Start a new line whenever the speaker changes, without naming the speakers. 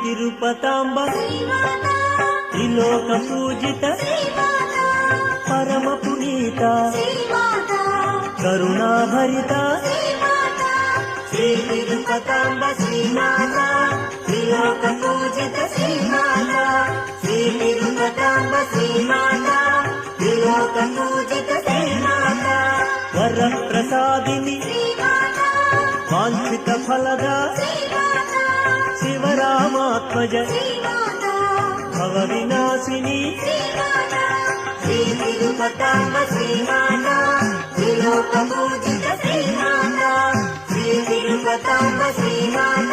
తిరుపతాంబ త్రిలోక పూజిత పరమ పునీత కరుణాభరిత శ్రీ తిరుపతాంబ శ్రీమాత త్రిలోక పూజిత శ్రీమాత శ్రీ తిరుపతాంబ శ్రీమాత త్రిలోక పూజిత శ్రీమాత వరప్రసాదిని వాంఛిత ఫలదా శివరామాత్మజ భవ వినాశిని శ్రీ తిరుపతాంబ శ్రీమాత త్రిలోక పూజిత శ్రీమాత శ్రీ తిరుపతాంబ శ్రీమాత